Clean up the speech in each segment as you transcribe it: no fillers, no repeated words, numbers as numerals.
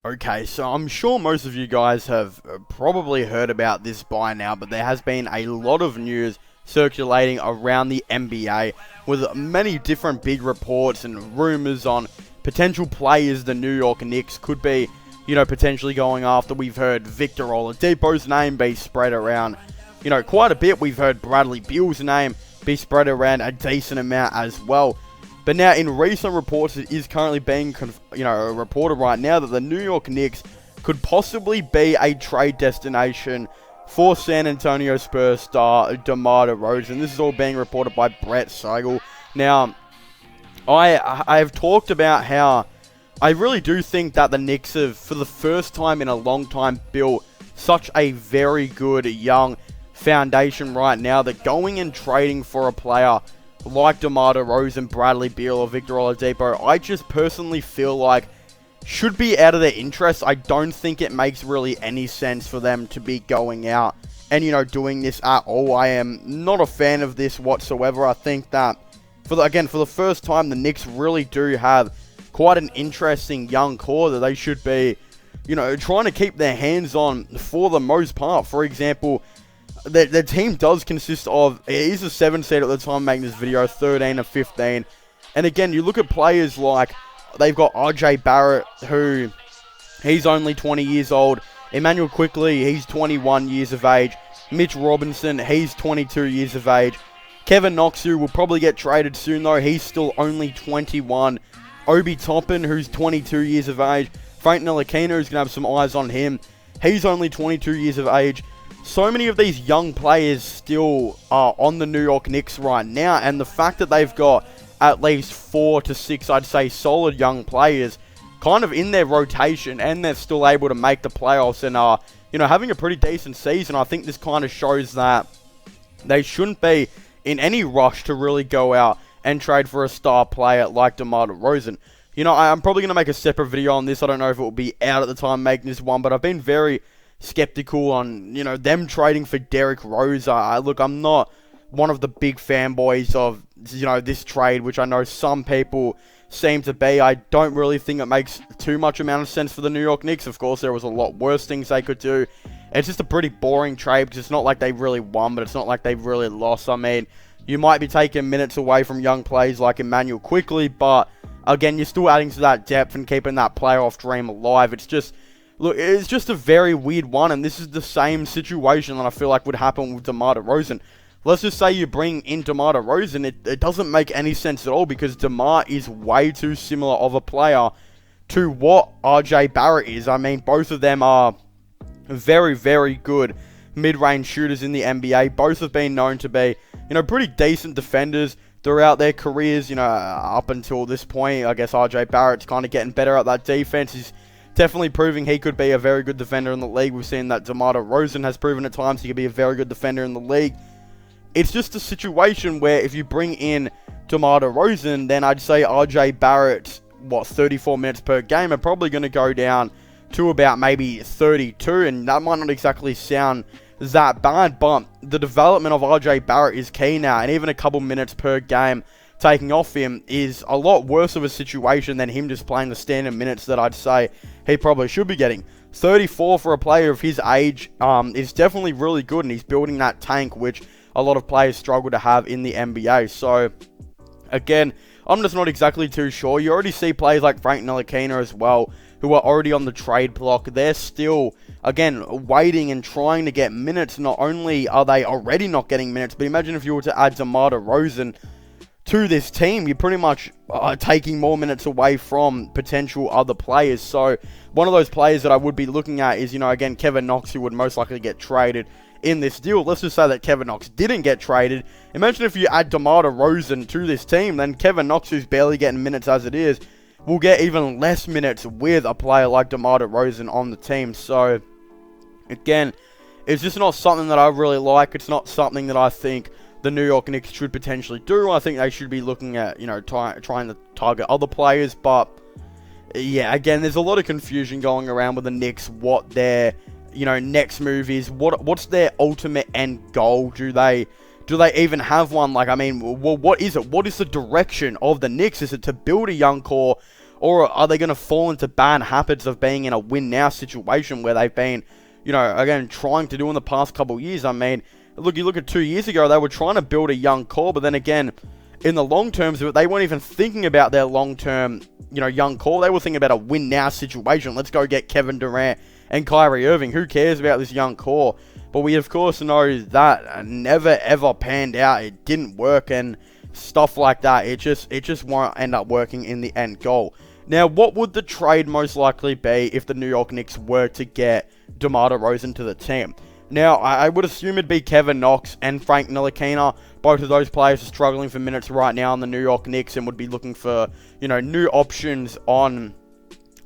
Okay, so I'm sure most of you guys have probably heard about this by now, but there has been a lot of news circulating around the NBA with many different big reports and rumors on potential players the New York Knicks could be, potentially going after. We've heard Victor Oladipo's name be spread around, quite a bit. We've heard Bradley Beal's name be spread around a decent amount as well. But now, in recent reports, it is currently being, reported right now that the New York Knicks could possibly be a trade destination for San Antonio Spurs star DeMar Derozan. This is all being reported by Brett Seigel. Now, I have talked about how I really do think that the Knicks have, for the first time in a long time, built such a very good young foundation right now that going and trading for a player like DeMar Derozan, Bradley Beal, or Victor Oladipo, I just personally feel like should be out of their interest. I don't think it makes really any sense for them to be going out and, doing this at all. I am not a fan of this whatsoever. I think that, for the first time, the Knicks really do have quite an interesting young core that they should be, trying to keep their hands on for the most part. For example, the team does consist of, it is a 7 seed at the time making this video, 13 of 15. And again, you look at players like, they've got RJ Barrett, who, he's only 20 years old. Emmanuel Quickly, he's 21 years of age. Mitch Robinson, he's 22 years of age. Kevin Knox, who will probably get traded soon though, he's still only 21. Obi Toppin, who's 22 years of age. Frank Ntilikina, who's going to have some eyes on him. He's only 22 years of age. So many of these young players still are on the New York Knicks right now, and the fact that they've got at least 4 to 6, I'd say, solid young players kind of in their rotation, and they're still able to make the playoffs and are, having a pretty decent season. I think this kind of shows that they shouldn't be in any rush to really go out and trade for a star player like DeMar Derozan. I'm probably going to make a separate video on this. I don't know if it will be out at the time making this one, but I've been very skeptical on, them trading for Derrick Rose. Look, I'm not one of the big fanboys of, this trade, which I know some people seem to be. I don't really think it makes too much amount of sense for the New York Knicks. Of course, there was a lot worse things they could do. It's just a pretty boring trade because it's not like they really won, but it's not like they've really lost. I mean, you might be taking minutes away from young players like Emmanuel Quickly, but again, you're still adding to that depth and keeping that playoff dream alive. It's just a very weird one, and this is the same situation that I feel like would happen with DeMar Derozan. Let's just say you bring in DeMar Derozan, it doesn't make any sense at all because DeMar is way too similar of a player to what RJ Barrett is. I mean, both of them are very, very good mid-range shooters in the NBA. Both have been known to be, pretty decent defenders throughout their careers, up until this point. I guess RJ Barrett's kind of getting better at that defense. He's definitely proving he could be a very good defender in the league. We've seen that DeMar Derozan has proven at times he could be a very good defender in the league. It's just a situation where if you bring in DeMar Derozan, then I'd say RJ Barrett's, 34 minutes per game are probably going to go down to about maybe 32, and that might not exactly sound that bad, but the development of RJ Barrett is key now, and even a couple minutes per game taking off him is a lot worse of a situation than him just playing the standard minutes that I'd say he probably should be getting. 34 for a player of his age is definitely really good, and he's building that tank, which a lot of players struggle to have in the NBA. So, again, I'm just not exactly too sure. You already see players like Frank Ntilikina as well, who are already on the trade block. They're still, again, waiting and trying to get minutes. Not only are they already not getting minutes, but imagine if you were to add DeMar Derozan to this team, you're pretty much taking more minutes away from potential other players. So, one of those players that I would be looking at is, again, Kevin Knox, who would most likely get traded in this deal. Let's just say that Kevin Knox didn't get traded. Imagine if you add DeMar Derozan to this team, then Kevin Knox, who's barely getting minutes as it is, will get even less minutes with a player like DeMar Derozan on the team. So, again, it's just not something that I really like. It's not something that I think the New York Knicks should potentially do. I think they should be looking at, trying to target other players. But, yeah, again, there's a lot of confusion going around with the Knicks, what their next move is. What's their ultimate end goal? Do they even have one? Like, I mean, well, what is it? What is the direction of the Knicks? Is it to build a young core, Or are they going to fall into bad habits of being in a win-now situation where they've been, you know, again, trying to do in the past couple of years? I mean, look, you look at 2 years ago, they were trying to build a young core, but then again, in the long terms, they weren't even thinking about their long-term, you know, young core. They were thinking about a win-now situation. Let's go get Kevin Durant and Kyrie Irving. Who cares about this young core? But we, of course, know that never, ever panned out. It didn't work and stuff like that. It just won't end up working in the end goal. Now, what would the trade most likely be if the New York Knicks were to get DeMar Derozan to the team? Now, I would assume it'd be Kevin Knox and Frank Ntilikina. Both of those players are struggling for minutes right now in the New York Knicks and would be looking for, you know, new options on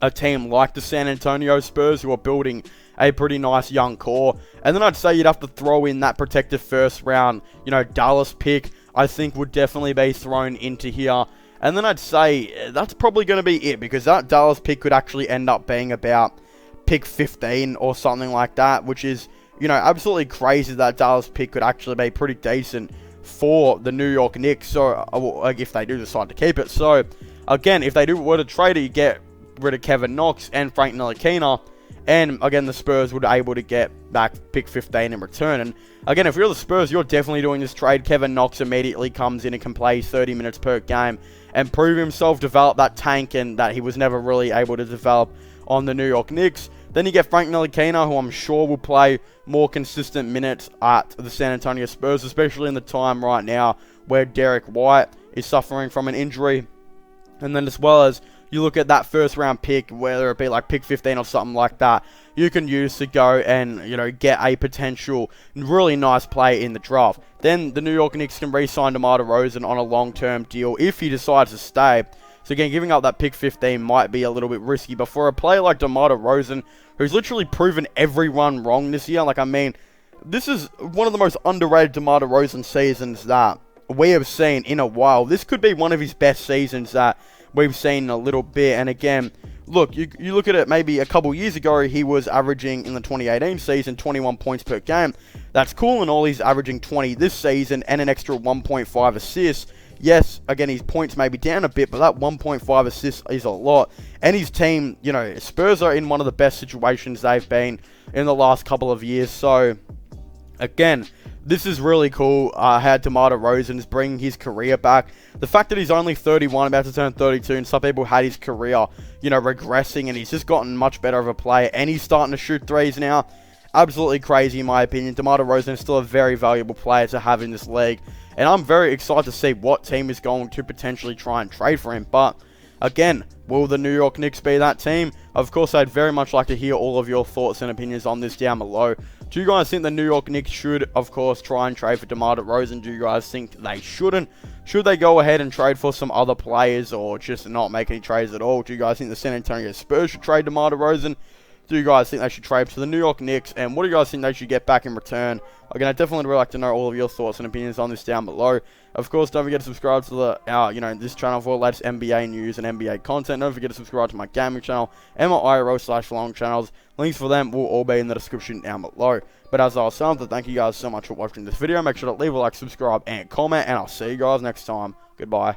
a team like the San Antonio Spurs, who are building a pretty nice young core. And then I'd say you'd have to throw in that protected first round, you know, Dallas pick, I think would definitely be thrown into here. And then I'd say that's probably going to be it, because that Dallas pick could actually end up being about pick 15 or something like that, which is, you know, absolutely crazy that Dallas pick could actually be pretty decent for the New York Knicks, so like if they do decide to keep it. So again, if they were to trade it, you get rid of Kevin Knox and Frank Ntilikina, and again, the Spurs would be able to get back pick 15 in return. And again, if you're the Spurs, you're definitely doing this trade. Kevin Knox immediately comes in and can play 30 minutes per game and prove himself, develop that tank and that he was never really able to develop on the New York Knicks. Then you get Frank Ntilikina, who I'm sure will play more consistent minutes at the San Antonio Spurs, especially in the time right now where Derek White is suffering from an injury. And then as well as you look at that first round pick, whether it be like pick 15 or something like that, you can use to go and, you know, get a potential really nice play in the draft. Then the New York Knicks can re-sign DeMar Derozan on a long-term deal if he decides to stay. So again, giving up that pick 15 might be a little bit risky, but for a player like DeMar Derozan, who's literally proven everyone wrong this year, like, I mean, this is one of the most underrated DeMar Derozan seasons that we have seen in a while. This could be one of his best seasons that we've seen in a little bit. And again, look, you look at it, maybe a couple years ago, he was averaging in the 2018 season 21 points per game. That's cool and all. He's averaging 20 this season and an extra 1.5 assists. Yes, again, his points may be down a bit, but that 1.5 assists is a lot. And his team, you know, Spurs are in one of the best situations they've been in the last couple of years. So, again, this is really cool. How DeMar Derozan is bringing his career back. The fact that he's only 31, about to turn 32, and some people had his career, you know, regressing, and he's just gotten much better of a player, and he's starting to shoot threes now. Absolutely crazy, in my opinion. DeMar Derozan is still a very valuable player to have in this league, and I'm very excited to see what team is going to potentially try and trade for him. But again, will the New York Knicks be that team? Of course, I'd very much like to hear all of your thoughts and opinions on this down below. Do you guys think the New York Knicks should, of course, try and trade for DeMar Derozan? Do you guys think they shouldn't? Should they go ahead and trade for some other players, or just not make any trades at all? Do you guys think the San Antonio Spurs should trade DeMar Derozan? Do you guys think they should trade to the New York Knicks? And what do you guys think they should get back in return? Again, I'd definitely really like to know all of your thoughts and opinions on this down below. Of course, don't forget to subscribe to this channel for the latest NBA news and NBA content. Don't forget to subscribe to my gaming channel and my IRL/long channels. Links for them will all be in the description down below. But as I was saying, thank you guys so much for watching this video. Make sure to leave a like, subscribe, and comment. And I'll see you guys next time. Goodbye.